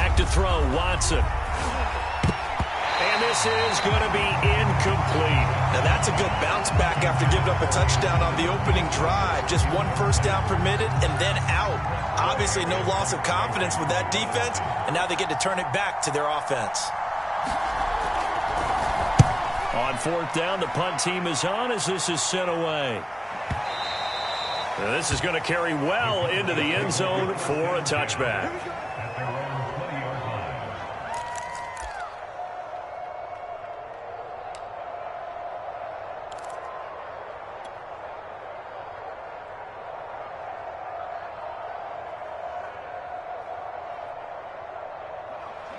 Back to throw, Watson. And this is going to be incomplete. Now that's a good bounce back after giving up a touchdown on the opening drive. Just one first down permitted and then out. Obviously no loss of confidence with that defense, and now they get to turn it back to their offense. On fourth down, the punt team is on as this is sent away. Now this is going to carry well into the end zone for a touchback.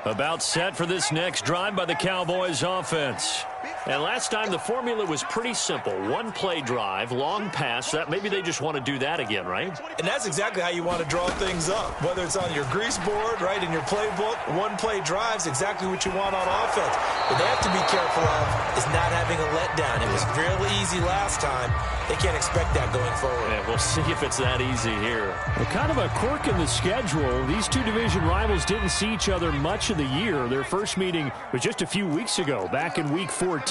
About set for this next drive by the Cowboys offense. And last time the formula was pretty simple. One play drive, long pass. That maybe they just want to do that again, right? And that's exactly how you want to draw things up. Whether it's on your grease board, right, in your playbook, one play drive's exactly what you want on offense. What they have to be careful of is not having a letdown. It was really easy last time. They can't expect that going forward. Yeah, we'll see if it's that easy here. Well, kind of a quirk in the schedule. These two division rivals didn't see each other much of the year. Their first meeting was just a few weeks ago, back in Week 14.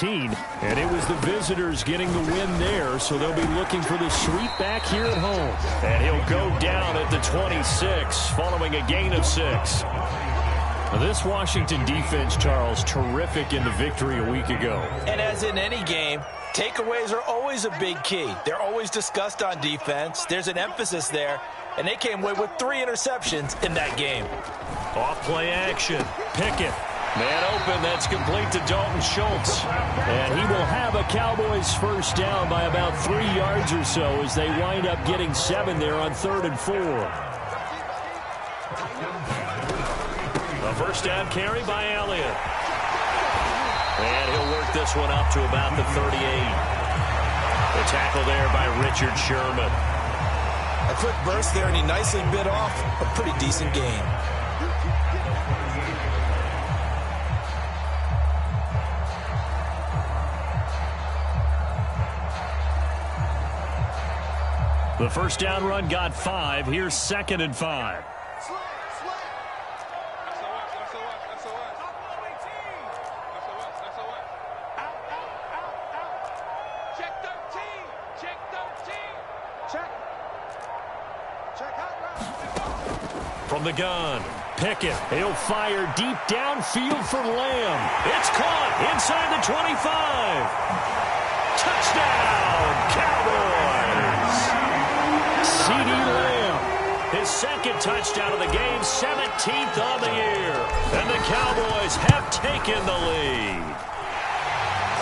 And it was the visitors getting the win there, so they'll be looking for the sweep back here at home. And he'll go down at the 26, following a gain of 6. Now, this Washington defense, Charles, terrific in the victory a week ago. And as in any game, takeaways are always a big key. They're always discussed on defense. There's an emphasis there, and they came away with 3 interceptions in that game. Off play action. Pickett. Man open. That's complete to Dalton Schultz. And he will have a Cowboys first down by about 3 yards or so as they wind up getting 7 there on 3rd and 4. A first down carry by Elliott. And he'll work this one up to about the 38. The tackle there by Richard Sherman. A quick burst there, and he nicely bit off a pretty decent gain. The first down run got 5. Here's 2nd and 5. From the gun, Pickett. He'll fire deep downfield for Lamb. It's caught inside the 25. Touchdown, Cowboys. CeeDee Lamb, his 2nd touchdown of the game, 17th on the year. And the Cowboys have taken the lead.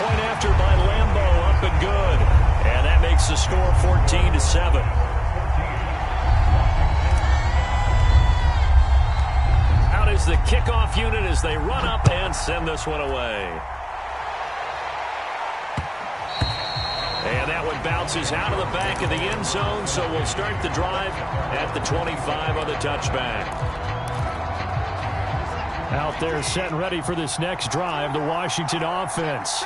Point after by Lambo, up and good. And that makes the score 14-7. Out is the kickoff unit as they run up and send this one away. And that one bounces out of the back of the end zone, so we'll start the drive at the 25 on the touchback. Out there set and ready for this next drive, the Washington offense.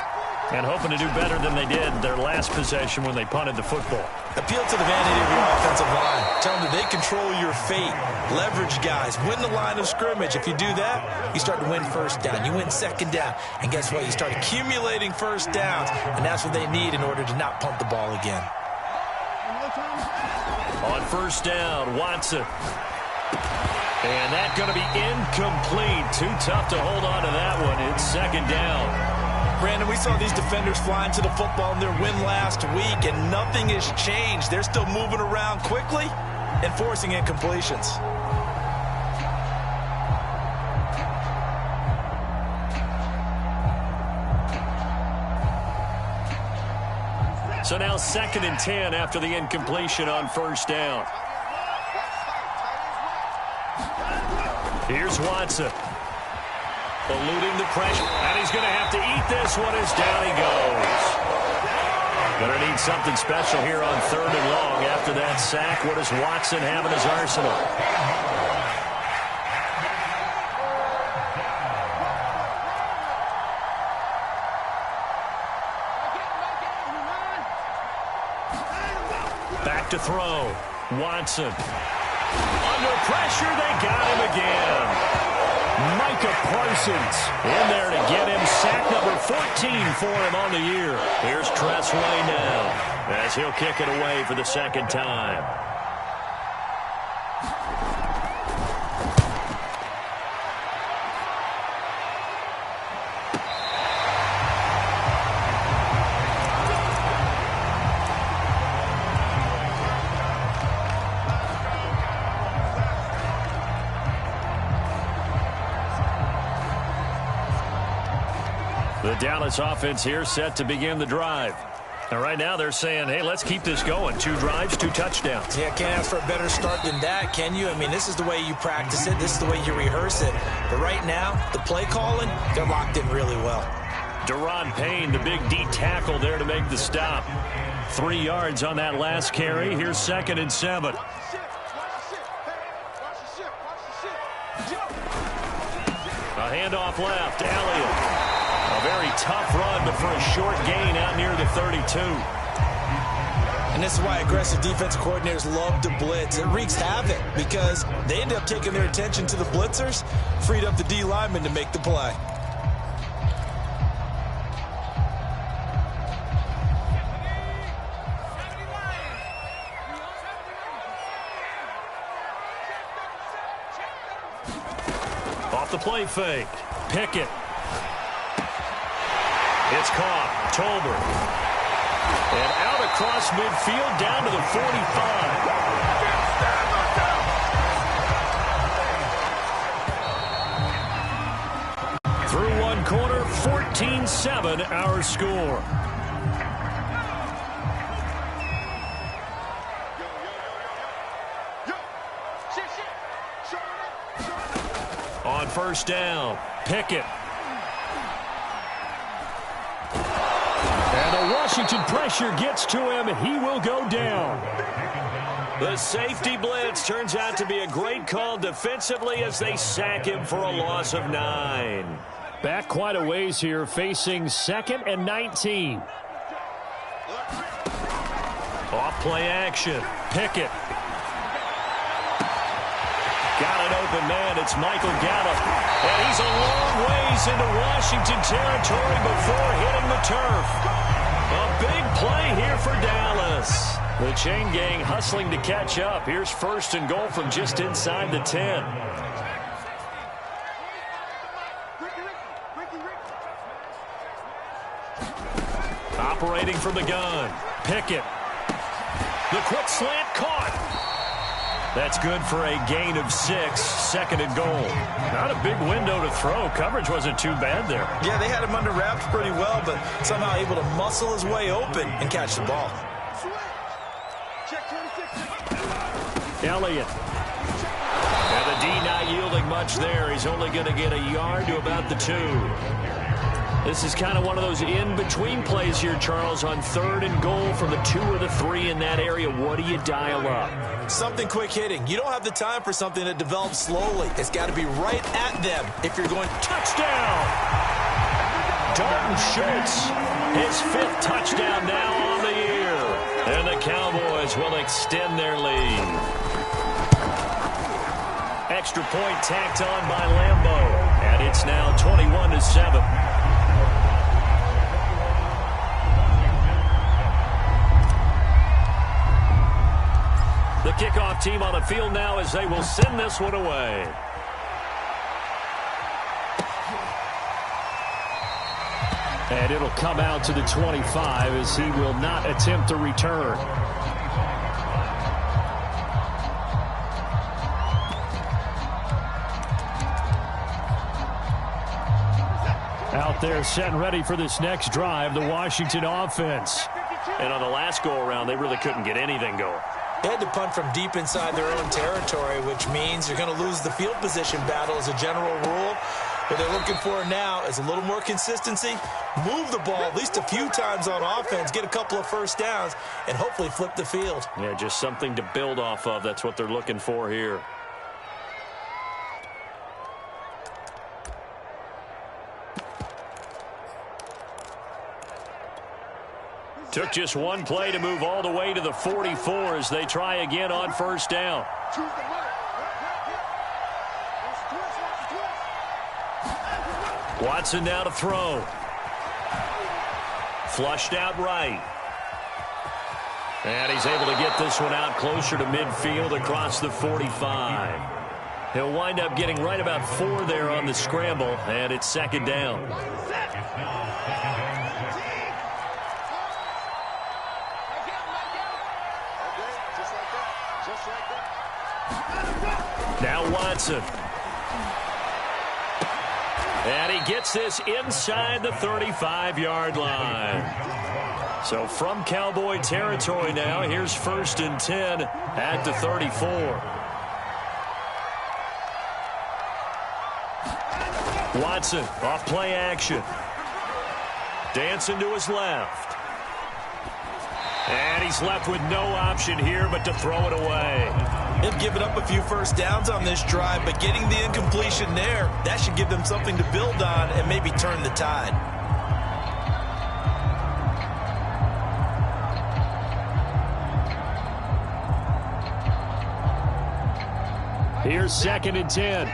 And hoping to do better than they did their last possession when they punted the football. Appeal to the vanity of your offensive line. Tell them that they control your fate. Leverage guys. Win the line of scrimmage. If you do that, you start to win first down. You win second down. And guess what? You start accumulating first downs. And that's what they need in order to not punt the ball again. On first down, Watson. And that's going to be incomplete. Too tough to hold on to that one. It's 2nd down. Brandon, we saw these defenders flying to the football in their win last week, and nothing has changed. They're still moving around quickly and forcing incompletions. So now 2nd and 10 after the incompletion on first down. Here's Watson. Eluding the pressure, and he's going to have to eat this one as down he goes. Going to need something special here on 3rd and long. After that sack, what does Watson have in his arsenal? Back to throw. Watson. Under pressure, they got him again. Parsons in there to get him sack number 14 for him on the year. Here's Tressway now as he'll kick it away for the second time. The Dallas offense here set to begin the drive. And right now they're saying, hey, let's keep this going. 2 drives, 2 touchdowns. Yeah, can't ask for a better start than that, can you? I mean, this is the way you practice it. This is the way you rehearse it. But right now, the play calling, they're locked in really well. Daron Payne, the big D tackle there to make the stop. 3 yards on that last carry. Here's 2nd and 7. A handoff left, Elliott. A very tough run, but for a short gain out near the 32. And this is why aggressive defensive coordinators love to blitz. It wreaks havoc because they end up taking their attention to the blitzers, freed up the D lineman to make the play. Off the play fake. Pickett. It's caught. Tolbert. And out across midfield down to the 45. Through one quarter, 14-7 our score. On first down, Pickett. And the Washington pressure gets to him. He will go down. The safety blitz turns out to be a great call defensively as they sack him for a loss of 9. Back quite a ways here, facing 2nd and 19. Off play action. Pickett. Got an open man. It's Michael Gallup. And he's a long ways into Washington territory before hitting the turf. A big play here for Dallas. The chain gang hustling to catch up. Here's 1st and goal from just inside the 10. Operating from the gun. Pickett. The quick slant caught. That's good for a gain of 6, 2nd and goal. Not a big window to throw. Coverage wasn't too bad there. Yeah, they had him under wraps pretty well, but somehow able to muscle his way open and catch the ball. Elliott. And the D not yielding much there. He's only going to get a yard to about the 2. This is kind of one of those in-between plays here, Charles, on 3rd and goal from the 2 or the 3 in that area. What do you dial up? Something quick hitting. You don't have the time for something that develops slowly. It's got to be right at them if you're going touchdown. Dalton Schultz, his 5th touchdown now on the year. And the Cowboys will extend their lead. Extra point tacked on by Lambo. And it's now 21-7. The kickoff team on the field now as they will send this one away. And it'll come out to the 25 as he will not attempt to return. Out there set and ready for this next drive, the Washington offense. And on the last go-around, they really couldn't get anything going. They had to punt from deep inside their own territory, which means you're going to lose the field position battle as a general rule. What they're looking for now is a little more consistency, move the ball at least a few times on offense, get a couple of first downs, and hopefully flip the field. Yeah, just something to build off of. That's what they're looking for here. Took just one play to move all the way to the 44 as they try again on first down. Watson now to throw. Flushed out right. And he's able to get this one out closer to midfield across the 45. He'll wind up getting right about 4 there on the scramble, and it's second down. Now Watson. And he gets this inside the 35-yard line. So from Cowboy territory now, here's 1st and 10 at the 34. Watson off play action. Dancing to his left. And he's left with no option here but to throw it away. They've given up a few first downs on this drive, but getting the incompletion there, that should give them something to build on and maybe turn the tide. Here's 2nd and 10.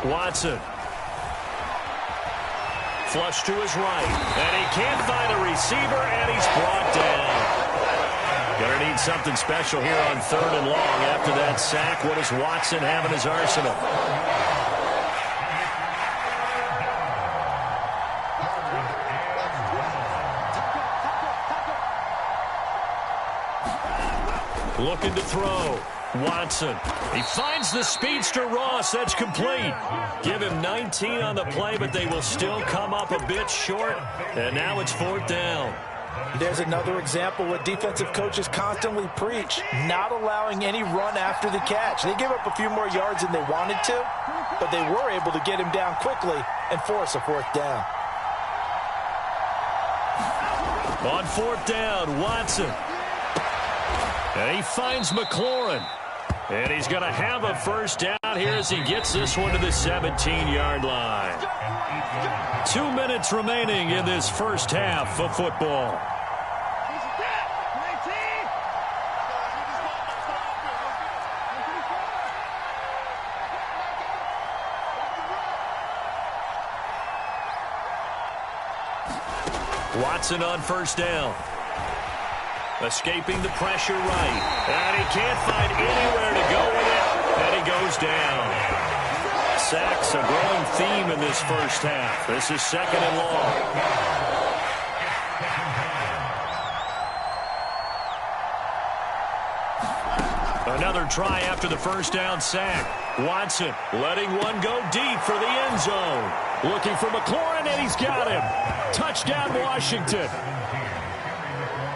Watson. Flush to his right. And he can't find a receiver, and he's brought down. Gonna need something special here on 3rd and long after that sack. What does Watson have in his arsenal? Looking to throw. Watson. He finds the speedster Ross. That's complete. Give him 19 on the play, but they will still come up a bit short. And now it's 4th down. There's another example what defensive coaches constantly preach, not allowing any run after the catch. They gave up a few more yards than they wanted to, but they were able to get him down quickly and force a 4th down. On 4th down, Watson. And he finds McLaurin. And he's going to have a first down here as he gets this one to the 17-yard line. 2 minutes remaining in this first half of football. Watson on first down. Escaping the pressure right. And he can't find anywhere to go with it. And he goes down. Sacks a growing theme in this first half. This is 2nd and long. Another try after the first down sack. Watson letting one go deep for the end zone. Looking for McLaurin, and he's got him. Touchdown, Washington.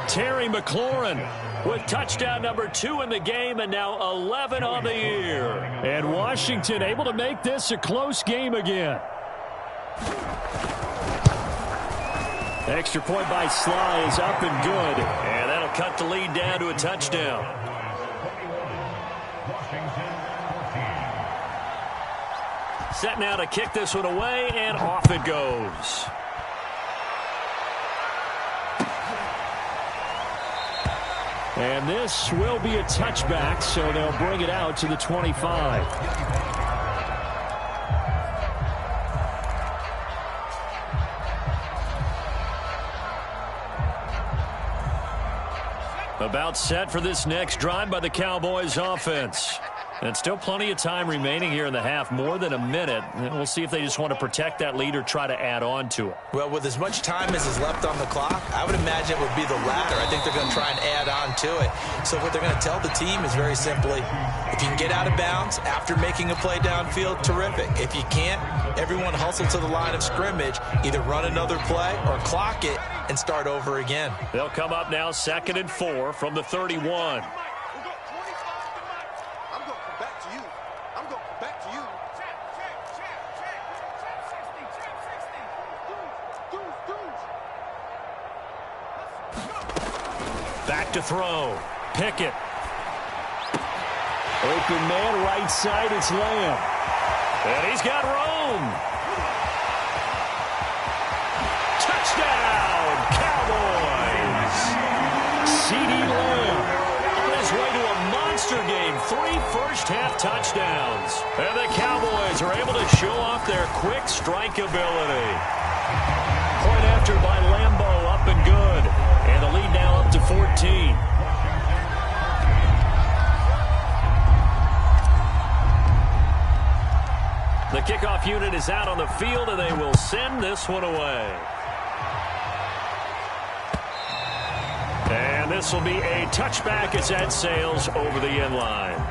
Terry McLaurin with touchdown number 2 in the game, and now 11 on the year. And Washington able to make this a close game again. Extra point by Sly is up and good, and that'll cut the lead down to a touchdown. Set now to kick this one away, and off it goes. And this will be a touchback, so they'll bring it out to the 25. About set for this next drive by the Cowboys offense. And still plenty of time remaining here in the half, more than a minute. And we'll see if they just want to protect that lead or try to add on to it. Well, with as much time as is left on the clock, I would imagine it would be the latter. I think they're going to try and add on to it. So what they're going to tell the team is very simply, if you can get out of bounds after making a play downfield, terrific. If you can't, everyone hustle to the line of scrimmage, either run another play or clock it and start over again. They'll come up now 2nd and 4 from the 31. Back to throw. Pickett. Open man right side, it's Lamb. And he's got Rome. Touchdown, Cowboys. CeeDee Lamb on his way to a monster monster game. 3 first-half touchdowns. And the Cowboys are able to show off their quick strike ability. Point after by Lambeau, up and good. And the lead now up to 14. The kickoff unit is out on the field, and they will send this one away. And this will be a touchback as that sails over the end line.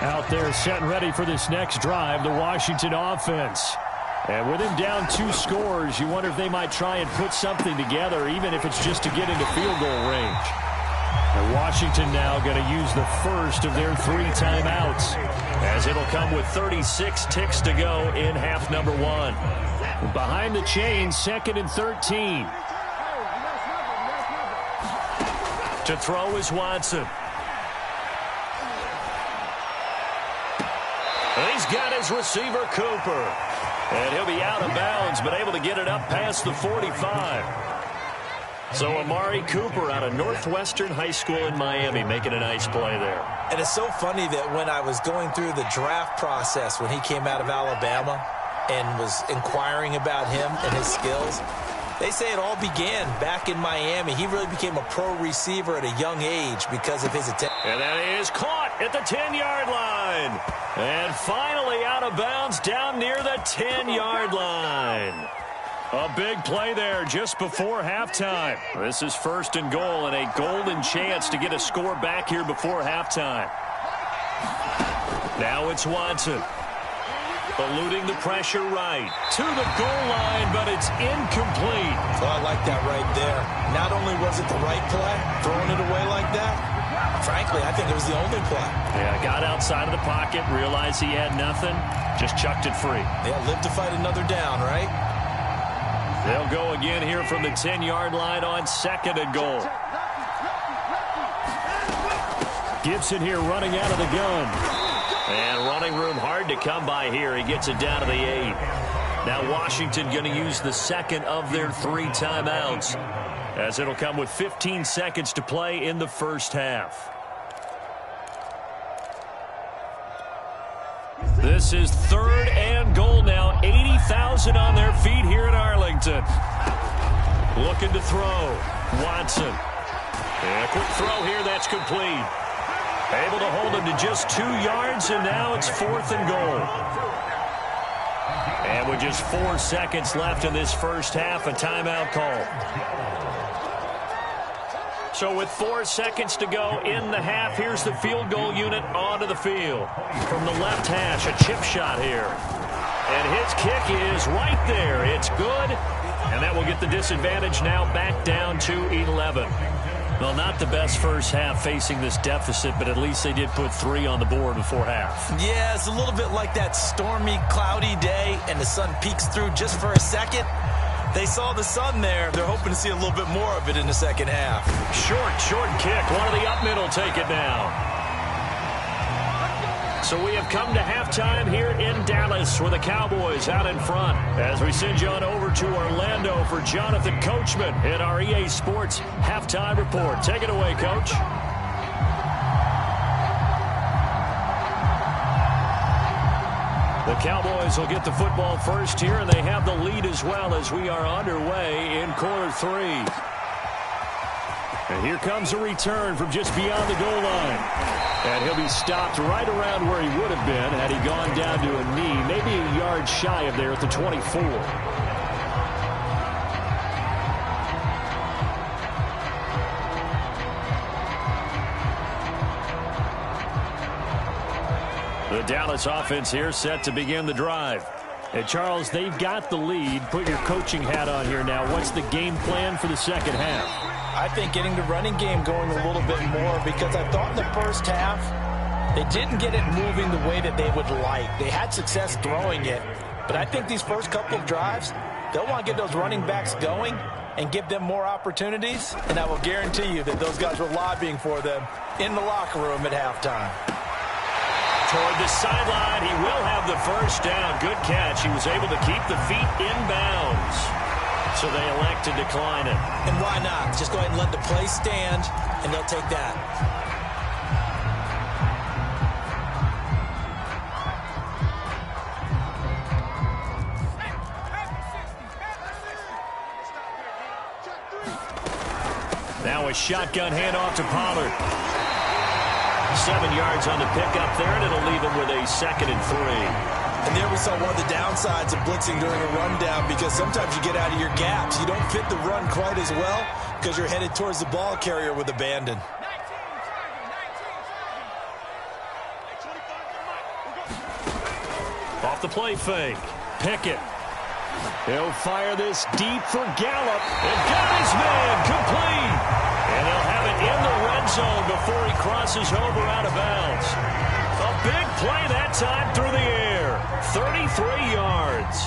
Out there set and ready for this next drive, the Washington offense. And with him down 2 scores, you wonder if they might try and put something together, even if it's just to get into field goal range. And Washington now going to use the first of their 3 timeouts, as it'll come with 36 ticks to go in half number 1. Behind the chains, 2nd and 13. To throw is Watson. He's got his receiver, Cooper. And he'll be out of bounds, but able to get it up past the 45. So Amari Cooper out of Northwestern High School in Miami making a nice play there. And it's so funny that when I was going through the draft process when he came out of Alabama and was inquiring about him and his skills, they say it all began back in Miami. He really became a pro receiver at a young age because of his attempt. And that is caught at the 10-yard line. And finally out of bounds down near the 10-yard line. A big play there just before halftime. This is 1st and goal and a golden chance to get a score back here before halftime. Now it's Watson. Eluding the pressure right. To the goal line, but it's incomplete. Well, I like that right there. Not only was it the right play, throwing it away like that, frankly, I think it was the only play. Yeah, got outside of the pocket, realized he had nothing, just chucked it free. Yeah, live to fight another down, right? They'll go again here from the 10-yard line on 2nd and goal. Gibson here running out of the gun. And running room hard to come by here. He gets it down to the 8. Now Washington going to use the 2nd of their 3 timeouts, as it'll come with 15 seconds to play in the first half. This is 3rd and goal now. 80,000 on their feet here in Arlington. Looking to throw. Watson. And a quick throw here. That's complete. Able to hold him to just 2 yards, and now it's 4th and goal. And with just 4 seconds left in this first half, a timeout call. So with 4 seconds to go in the half, here's the field goal unit onto the field. From the left hash, a chip shot here. And his kick is right there. It's good, and that will get the disadvantage now back down to 11. Well, not the best first half facing this deficit, but at least they did put 3 on the board before half. Yeah, it's a little bit like that stormy, cloudy day, and the sun peeks through just for a second. They saw the sun there. They're hoping to see a little bit more of it in the second half. Short kick. One of the up middle take it now. So we have come to halftime here in Dallas with the Cowboys out in front. As we send you on over to Orlando for Jonathan Coachman in our EA Sports Halftime Report. Take it away, Coach. The Cowboys will get the football first here, and they have the lead as well as we are underway in quarter 3. And here comes a return from just beyond the goal line. And he'll be stopped right around where he would have been had he gone down to a knee, maybe a yard shy of there at the 24. The Dallas offense here set to begin the drive. And Charles, they've got the lead. Put your coaching hat on here now. What's the game plan for the second half? I think getting the running game going a little bit more, because I thought in the first half They didn't get it moving the way that they would like. They had success throwing it, but I think these first couple of drives, they'll want to get those running backs going and give them more opportunities, and I will guarantee you that those guys were lobbying for them in the locker room at halftime. Toward the sideline, he will have the first down. Good catch. He was able to keep the feet in bounds. So they elect to decline it. And why not? Just go ahead and let the play stand, and they'll take that. Now a shotgun handoff to Pollard. 7 yards on the pickup there, and it'll leave him with a 2nd and 3. And there we saw one of the downsides of blitzing during a rundown, because sometimes you get out of your gaps. You don't fit the run quite as well because you're headed towards the ball carrier with abandon. Off the play fake. Pickett. He'll fire this deep for Gallup. And got his man complete. And he'll have it in the red zone before he crosses over out of bounds. A big play that time through the air. 33 yards.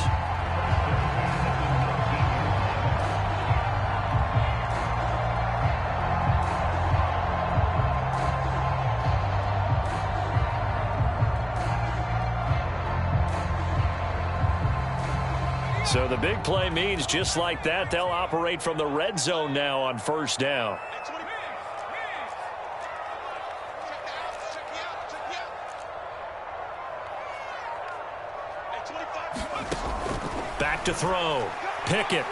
So the big play means just like that, they'll operate from the red zone now on first down. Back to throw. Pickett.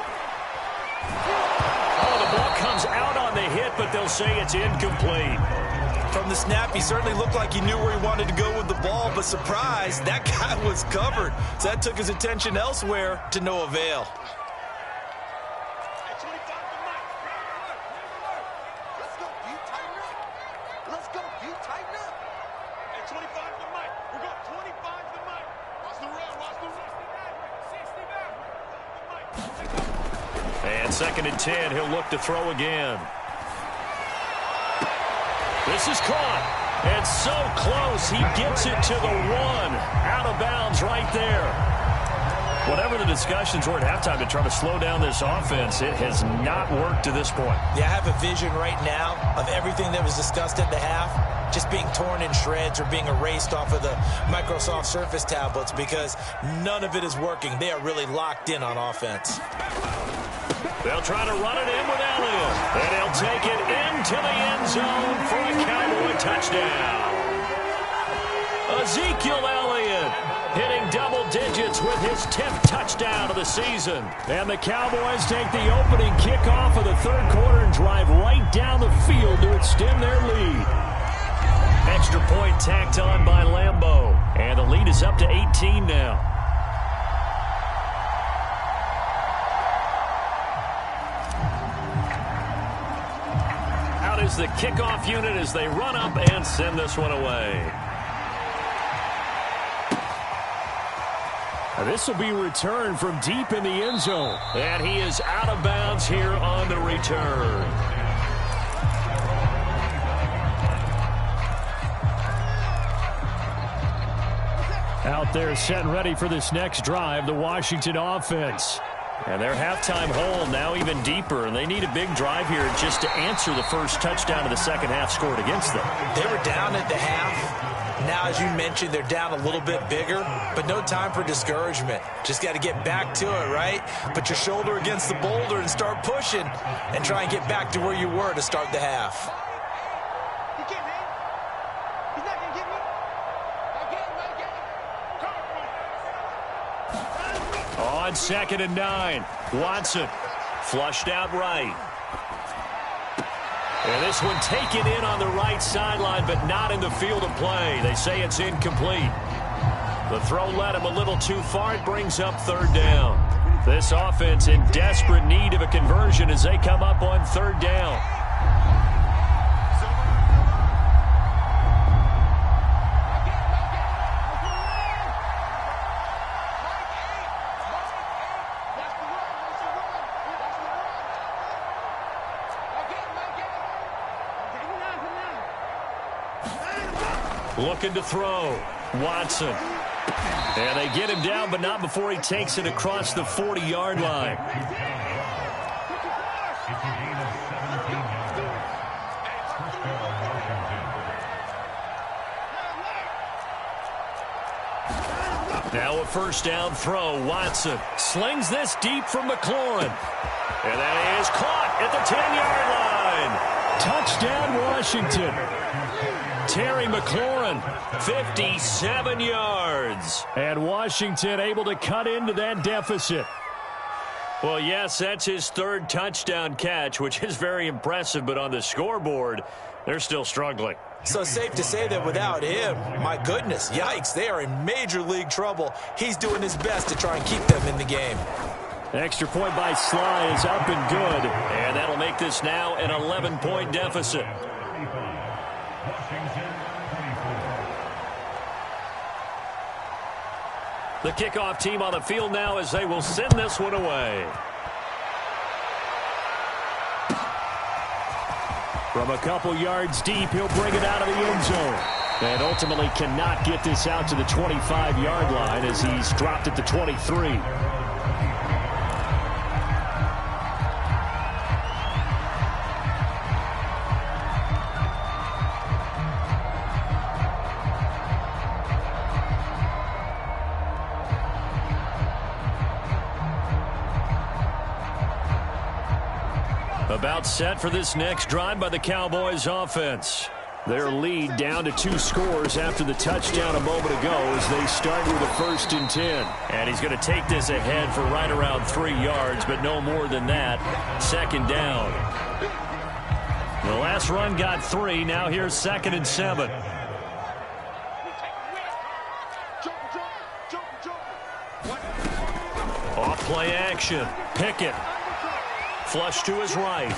Oh, the ball comes out on the hit, but they'll say it's incomplete. From the snap, he certainly looked like he knew where he wanted to go with the ball, but surprise, that guy was covered. So that took his attention elsewhere to no avail. And 2nd and 10, he'll look to throw again. This is caught. And so close, he gets it to the 1. Out of bounds right there. Whatever the discussions were at halftime to try to slow down this offense, it has not worked to this point. Yeah, I have a vision right now of everything that was discussed at the half just being torn in shreds or being erased off of the Microsoft Surface tablets, because none of it is working. They are really locked in on offense. They'll try to run it in with Elliott. And he'll take it into the end zone for a Cowboy touchdown. Ezekiel Elliott hitting double digits with his 10th touchdown of the season. And the Cowboys take the opening kickoff of the third quarter and drive right down the field to extend their lead. Extra point tacked on by Lambeau. And the lead is up to 18 now. Out is the kickoff unit as they run up and send this one away. This will be returned from deep in the end zone. And he is out of bounds here on the return. Out there set and ready for this next drive, the Washington offense. And their halftime hole now even deeper, and they need a big drive here just to answer the first touchdown of the second half scored against them. They were down at the half. Now, as you mentioned, they're down a little bit bigger, but no time for discouragement. Just got to get back to it, right? Put your shoulder against the boulder and start pushing and try and get back to where you were to start the half. On 2nd and 9, Watson flushed out right. And this one taken in on the right sideline, but not in the field of play. They say it's incomplete. The throw led him a little too far. It brings up 3rd down. This offense in desperate need of a conversion as they come up on 3rd down. Looking to throw. Watson. And they get him down, but not before he takes it across the 40-yard line. Now a first down throw. Watson slings this deep from McLaurin. And that is caught at the 10-yard line. Touchdown, Washington. Terry McLaurin, 57 yards. And Washington able to cut into that deficit. Well, yes, that's his third touchdown catch, which is very impressive. But on the scoreboard, they're still struggling. So safe to say that without him, my goodness, yikes, they are in major league trouble. He's doing his best to try and keep them in the game. Extra point by Sly is up and good. And that'll make this now an 11-point deficit. The kickoff team on the field now as they will send this one away. From a couple yards deep, he'll bring it out of the end zone. And ultimately cannot get this out to the 25-yard line as he's dropped at the 23. About set for this next drive by the Cowboys offense. Their lead down to 2 scores after the touchdown a moment ago as they start with a 1st and 10. And he's going to take this ahead for right around 3 yards, but no more than that. 2nd down. The last run got 3. Now here's 2nd and 7. Off play action. Pickett. Flush to his right.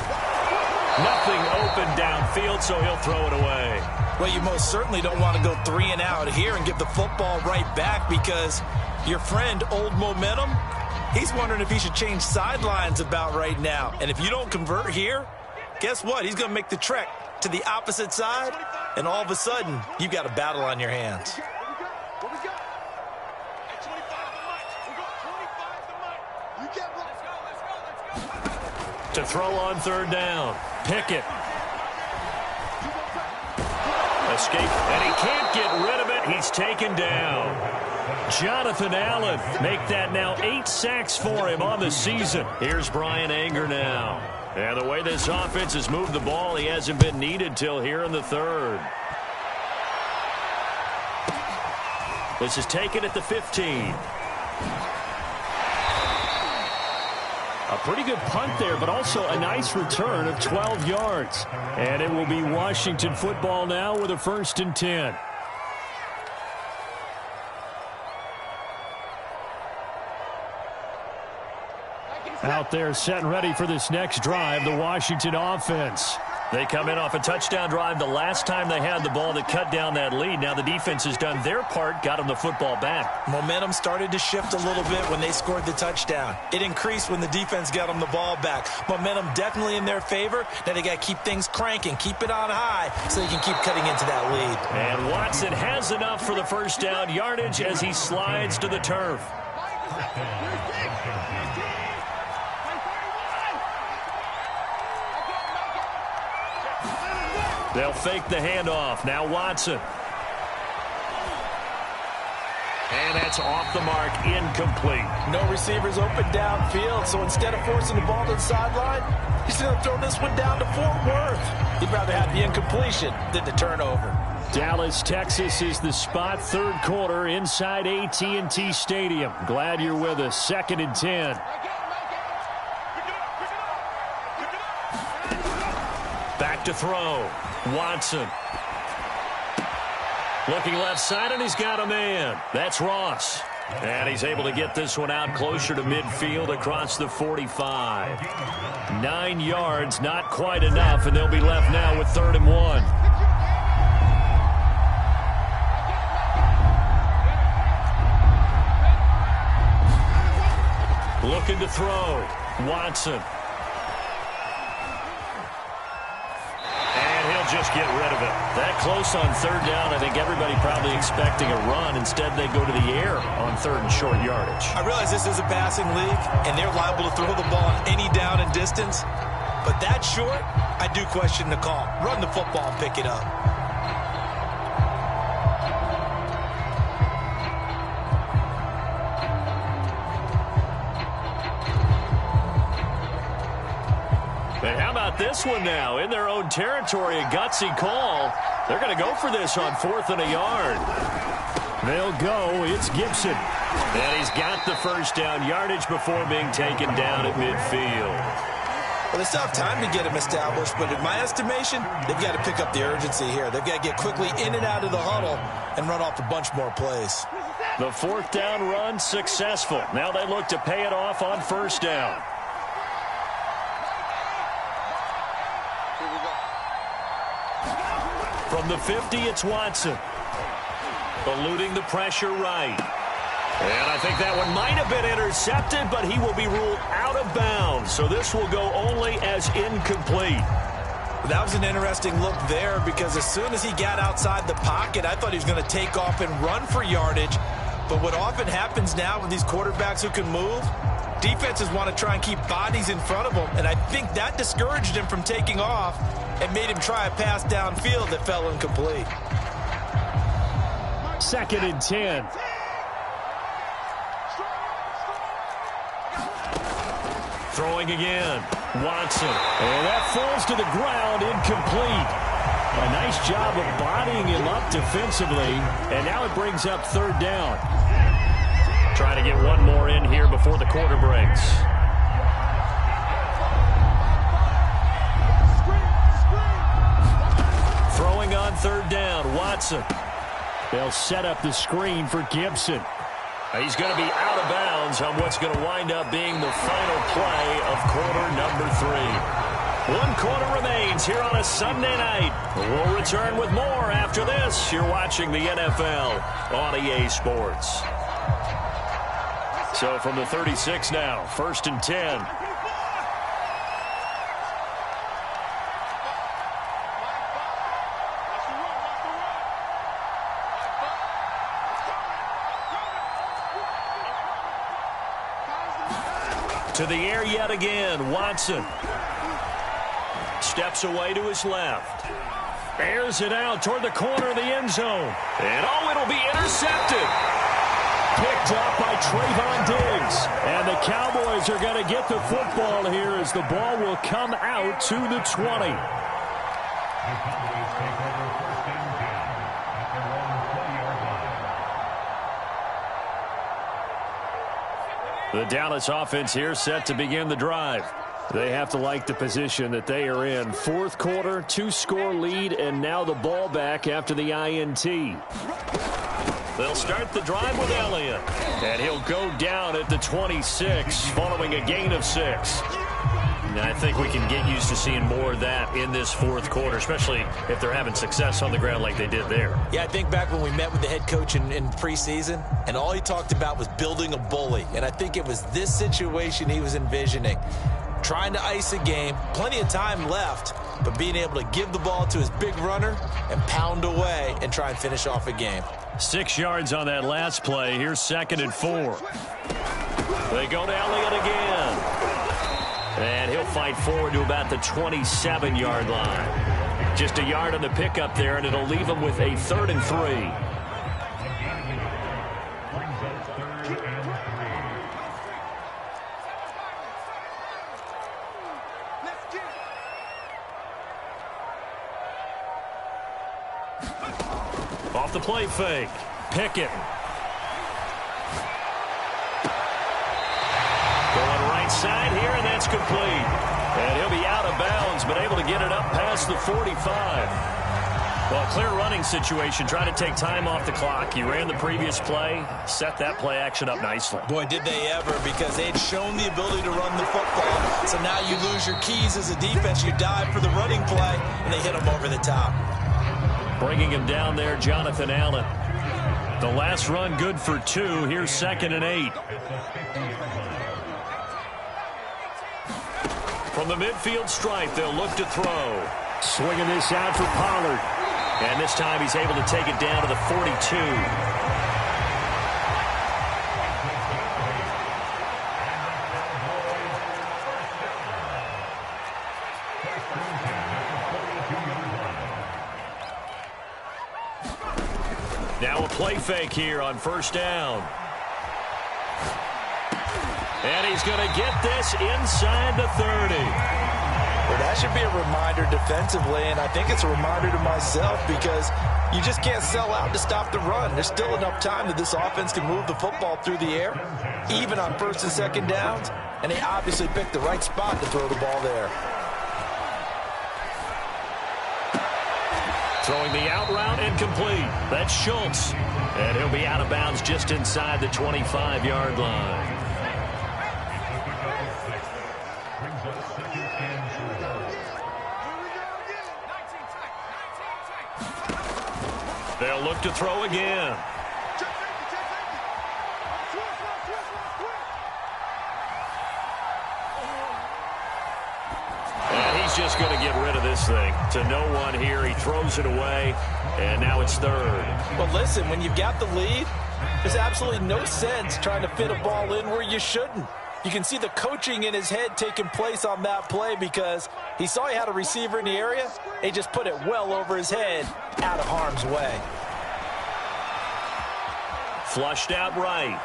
Nothing open downfield, so he'll throw it away. Well, you most certainly don't want to go 3 and out here and give the football right back because your friend, Old Momentum, he's wondering if he should change sidelines about right now. And if you don't convert here, guess what? He's going to make the trek to the opposite side, and all of a sudden, you've got a battle on your hands. To throw on 3rd down. Pickett. Escape, and he can't get rid of it. He's taken down. Jonathan Allen, make that now 8 sacks for him on the season. Here's Brian Anger now. And the way this offense has moved the ball, he hasn't been needed till here in the 3rd. This is taken at the 15. A pretty good punt there, but also a nice return of 12 yards. And it will be Washington football now with a 1st and 10. Out there set and ready for this next drive, the Washington offense. They come in off a touchdown drive the last time they had the ball that cut down that lead. Now the defense has done their part, got them the football back. Momentum started to shift a little bit when they scored the touchdown. It increased when the defense got them the ball back. Momentum definitely in their favor. Now they got to keep things cranking, keep it on high so they can keep cutting into that lead. And Watson has enough for the 1st down yardage as he slides to the turf. They'll fake the handoff. Now Watson. And that's off the mark, incomplete. No receivers open downfield, so instead of forcing the ball to the sideline, he's going to throw this one down to Fort Worth. He'd rather have the incompletion than the turnover. Dallas, Texas is the spot, 3rd quarter inside AT&T Stadium. Glad you're with us. 2nd and 10. Back to throw. Watson. Looking left side, and he's got a man. That's Ross. And he's able to get this one out closer to midfield across the 45. 9 yards, not quite enough, and they'll be left now with 3rd and 1. Looking to throw. Watson. just get rid of it. That close on third down, I think everybody probably expecting a run. Instead, they go to the air on third and short yardage. I realize this is a passing league, and they're liable to throw the ball on any down and distance. But that short, I do question the call. Run the football and pick it up. But how about this one now? In their own territory, a gutsy call. They're going to go for this on 4th and a yard. They'll go. It's Gibson. And he's got the first down yardage before being taken down at midfield. Well, they still have time to get him established, but in my estimation, they've got to pick up the urgency here. They've got to get quickly in and out of the huddle and run off a bunch more plays. The 4th down run successful. Now they look to pay it off on 1st down. From the 50, it's Watson. Eluding the pressure right. And I think that one might have been intercepted, but he will be ruled out of bounds. So this will go only as incomplete. That was an interesting look there because as soon as he got outside the pocket, I thought he was going to take off and run for yardage. But what often happens now with these quarterbacks who can move, defenses want to try and keep bodies in front of them. And I think that discouraged him from taking off and made him try a pass downfield that fell incomplete. 2nd and 10. Throwing again. Watson. And that falls to the ground, incomplete. A nice job of bodying him up defensively. And now it brings up 3rd down. Trying to get one more in here before the quarter breaks. Throwing on 3rd down, Watson. They'll set up the screen for Gibson. He's going to be out of bounds on what's going to wind up being the final play of quarter number 3. 1 quarter remains here on a Sunday night. We'll return with more after this. You're watching the NFL on EA Sports. So from the 36 now, 1st and 10. To the air yet again, Watson. Steps away to his left. Airs it out toward the corner of the end zone. And oh, it'll be intercepted. Picked up by Trayvon Diggs. And the Cowboys are going to get the football here as the ball will come out to the 20. The Dallas offense here set to begin the drive. They have to like the position that they are in. 4th quarter, 2-score lead, and now the ball back after the INT. They'll start the drive with Elliott. And he'll go down at the 26 following a gain of 6. And I think we can get used to seeing more of that in this 4th quarter, especially if they're having success on the ground like they did there. Yeah, I think back when we met with the head coach in preseason, and all he talked about was building a bully. And I think it was this situation he was envisioning. Trying to ice a game, plenty of time left, but being able to give the ball to his big runner and pound away and try and finish off a game. 6 yards on that last play. Here's 2nd and 4. They go to Elliott again. And he'll fight forward to about the 27-yard line. Just a yard on the pickup there, and it'll leave him with a 3rd and 3. Off the play fake. Pickett. Going right side here, and that's complete. And he'll be out of bounds, but able to get it up past the 45. Well, clear running situation. Try to take time off the clock. You ran the previous play, set that play action up nicely. Boy, did they ever, because they'd shown the ability to run the football. So now you lose your keys as a defense. You dive for the running play, and they hit them over the top. Bringing him down there, Jonathan Allen. The last run good for 2. Here's 2nd and 8. From the midfield stripe, they'll look to throw. Swinging this out for Pollard. And this time he's able to take it down to the 42. Now a play fake here on first down. And he's going to get this inside the 30. Well, that should be a reminder defensively, and I think it's a reminder to myself because you just can't sell out to stop the run. There's still enough time that this offense can move the football through the air, even on first and second downs, and they obviously picked the right spot to throw the ball there. Throwing the out route incomplete. That's Schultz. And he'll be out of bounds just inside the 25-yard line. They'll look to throw again. And he's just going to get rid of this thing. To no one here. He throws it away, and now it's third. Well, listen, when you've got the lead, there's absolutely no sense trying to fit a ball in where you shouldn't. You can see the coaching in his head taking place on that play because he saw he had a receiver in the area. He just put it well over his head, out of harm's way. Flushed out right.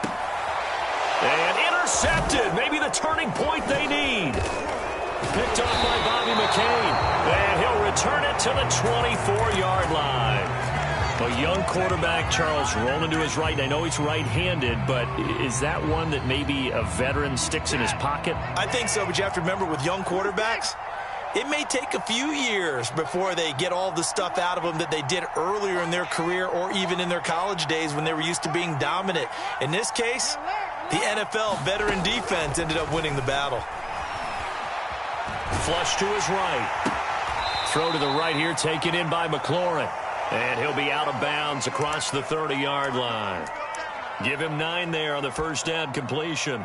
And intercepted. Maybe the turning point they need. Picked off by Bobby McCain. And he'll return it to the 24-yard line. A young quarterback, Charles, rolling to his right. And I know he's right-handed, but is that one that maybe a veteran sticks in his pocket? I think so, but you have to remember with young quarterbacks, it may take a few years before they get all the stuff out of them that they did earlier in their career or even in their college days when they were used to being dominant. In this case, the NFL veteran defense ended up winning the battle. Flush to his right. Throw to the right here, taken in by McLaurin. And he'll be out of bounds across the 30-yard line. Give him 9 there on the first down completion.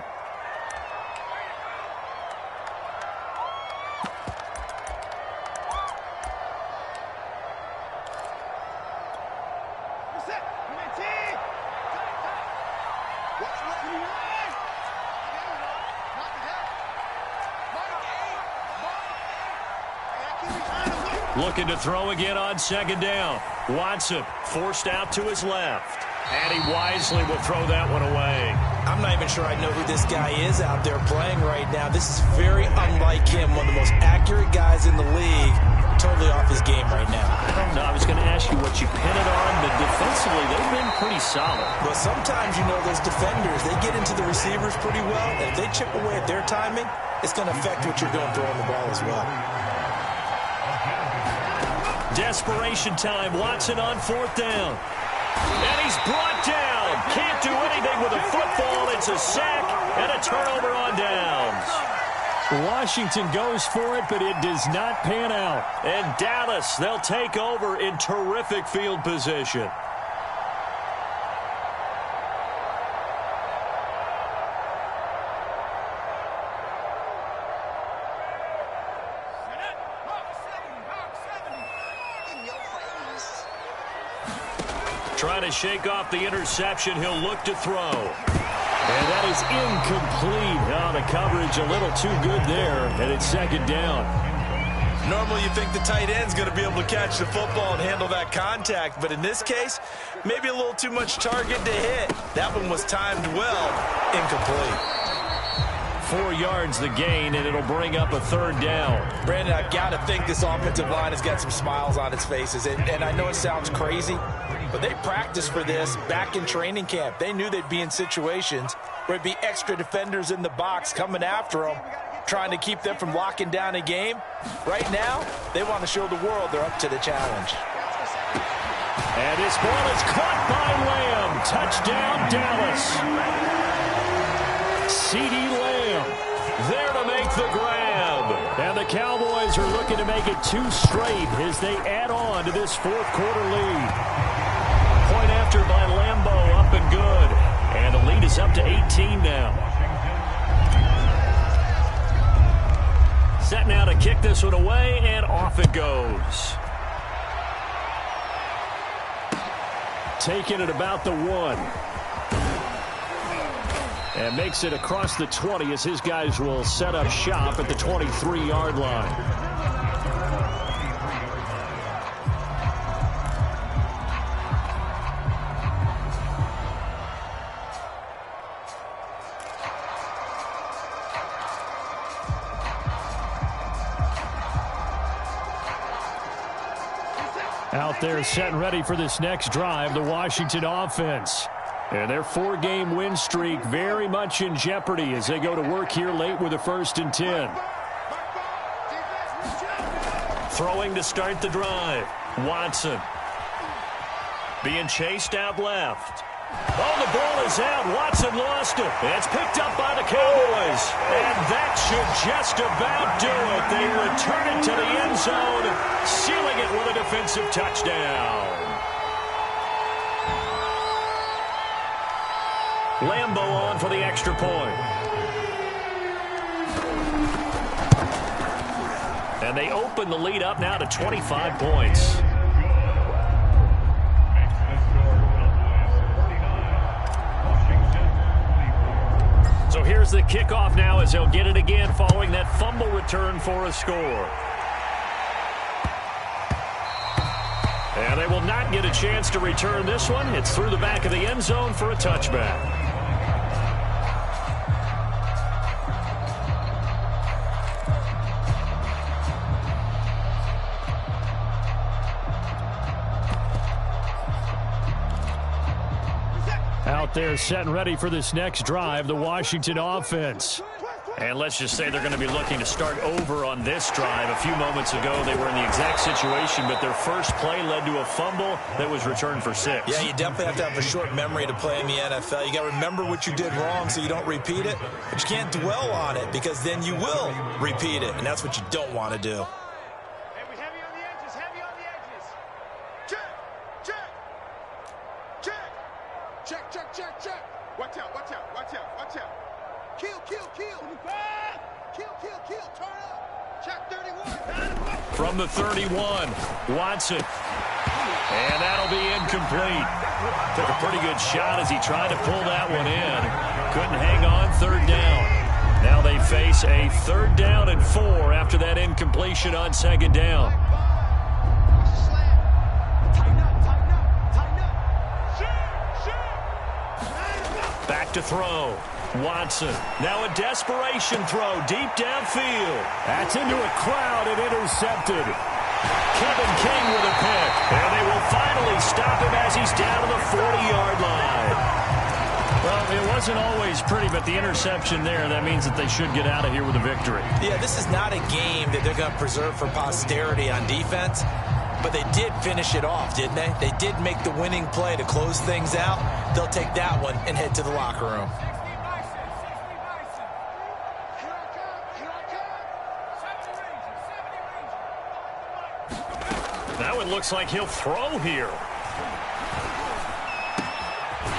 Looking to throw again on second down. Watson forced out to his left. And he wisely will throw that one away. I'm not even sure I know who this guy is out there playing right now. This is very unlike him, one of the most accurate guys in the league. Totally off his game right now. I don't know. I was going to ask you what you pin it on, but defensively they've been pretty solid. But sometimes, you know, those defenders, they get into the receivers pretty well, and if they chip away at their timing, it's going to affect what you're doing throwing the ball as well. Desperation time. Watson on fourth down. And he's brought down. Can't do anything with a football. It's a sack and a turnover on downs. Washington goes for it, but it does not pan out. And Dallas, they'll take over in terrific field position. Trying to shake off the interception. He'll look to throw. And that is incomplete. Oh, the coverage a little too good there, and it's second down. Normally you think the tight end's going to be able to catch the football and handle that contact, but in this case, maybe a little too much target to hit. That one was timed well. Incomplete. 4 yards the gain, and it'll bring up a third down. Brandon, I've got to think this offensive line has got some smiles on its faces, and I know it sounds crazy, but they practiced for this back in training camp. They knew they'd be in situations where it'd be extra defenders in the box coming after them, trying to keep them from locking down a game. Right now, they want to show the world they're up to the challenge. And this ball is caught by Lamb. Touchdown, Dallas. CeeDee Lamb there to make the grab. And the Cowboys are looking to make it 2 straight as they add on to this fourth quarter lead. Point after by Lambeau, up and good. And the lead is up to 18 now. Set now to kick this one away, and off it goes. Taking it about the 1. And makes it across the 20 as his guys will set up shop at the 23-yard line. Out there set and ready for this next drive, the Washington offense. And their 4-game win streak very much in jeopardy as they go to work here late with a 1st and 10. Throwing to start the drive. Watson. Being chased out left. Oh, the ball is out. Watson lost it. It's picked up by the Cowboys. And that should just about do it. They return it to the end zone, sealing it with a defensive touchdown. Lambo on for the extra point. And they open the lead up now to 25 points. So here's the kickoff now as they'll get it again following that fumble return for a score. And they will not get a chance to return this one. It's through the back of the end zone for a touchback. Out there set and ready for this next drive, the Washington offense. And let's just say they're going to be looking to start over on this drive. A few moments ago, they were in the exact situation, but their first play led to a fumble that was returned for 6. Yeah, you definitely have to have a short memory to play in the NFL. You got to remember what you did wrong so you don't repeat it, but you can't dwell on it because then you will repeat it, and that's what you don't want to do. Heavy on the edges, heavy on the edges. Check, check, check, check, check, check, check. Watch out, watch out, watch out, watch out. Kill, kill, kill. Kill, kill, kill. Turn up. Check 31. From the 31, Watson. And that'll be incomplete. Took a pretty good shot as he tried to pull that one in. Couldn't hang on. 3rd down. Now they face a 3rd down and 4 after that incompletion on 2nd down. Back to throw. Watson. Now a desperation throw deep downfield. That's into a crowd and intercepted. Kevin King with a pick. And they will finally stop him as he's down to the 40-yard line. Well, it wasn't always pretty, but the interception there, that means that they should get out of here with a victory. Yeah, this is not a game that they're going to preserve for posterity on defense. But they did finish it off, didn't they? They did make the winning play to close things out. They'll take that one and head to the locker room. Now it looks like he'll throw here.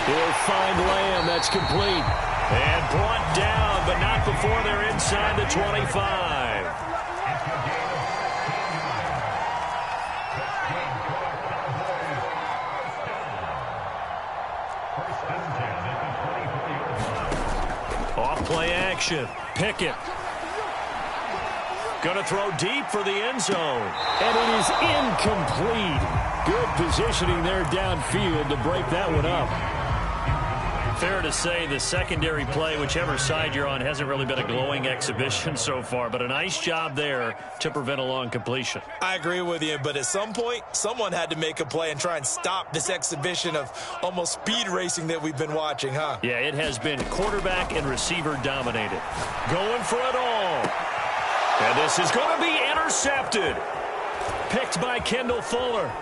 He'll find Lamb. That's complete. And brought down, but not before they're inside the 25. Off-play action. Pickett. Going to throw deep for the end zone. And it is incomplete. Good positioning there downfield to break that one up. Fair to say the secondary play, whichever side you're on, hasn't really been a glowing exhibition so far, but a nice job there to prevent a long completion. I agree with you, but at some point, someone had to make a play and try and stop this exhibition of almost speed racing that we've been watching, huh? Yeah, it has been quarterback and receiver dominated. Going for it all. And this is going to be intercepted. Picked by Kendall Fuller.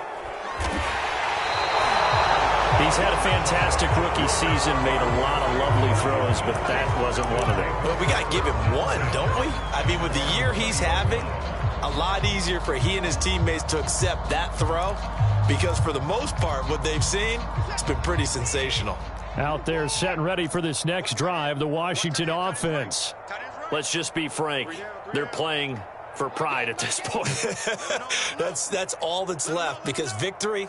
He's had a fantastic rookie season, made a lot of lovely throws, but that wasn't one of them. Well, we got to give him one, don't we? I mean, with the year he's having, a lot easier for he and his teammates to accept that throw because for the most part, what they've seen, it's been pretty sensational. Out there set and ready for this next drive, the Washington offense. Let's just be frank. They're playing for pride at this point. That's all that's left, because victory,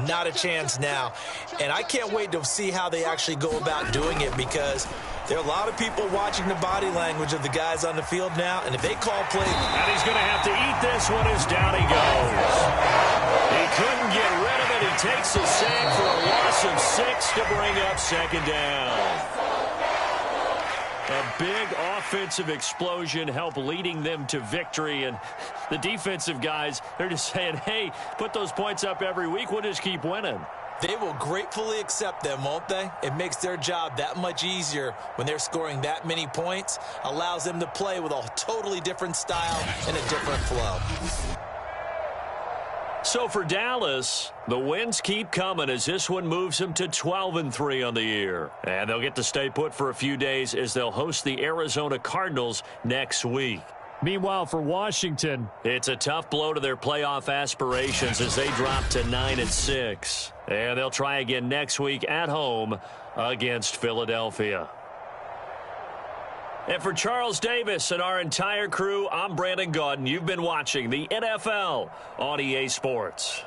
not a chance now. And I can't wait to see how they actually go about doing it, because there are a lot of people watching the body language of the guys on the field now, and if they call play... And he's going to have to eat this one as down he goes. He couldn't get rid of it. He takes a sack for a loss of 6 to bring up second down. A big offensive explosion helped leading them to victory, and the defensive guys, they're just saying, hey, put those points up every week, we'll just keep winning. They will gratefully accept them, won't they? It makes their job that much easier when they're scoring that many points, allows them to play with a totally different style and a different flow. So for Dallas, the wins keep coming as this one moves them to 12-3 on the year. And they'll get to stay put for a few days as they'll host the Arizona Cardinals next week. Meanwhile, for Washington, it's a tough blow to their playoff aspirations as they drop to 9-6. And they'll try again next week at home against Philadelphia. And for Charles Davis and our entire crew, I'm Brandon Gaudin. You've been watching the NFL on EA Sports.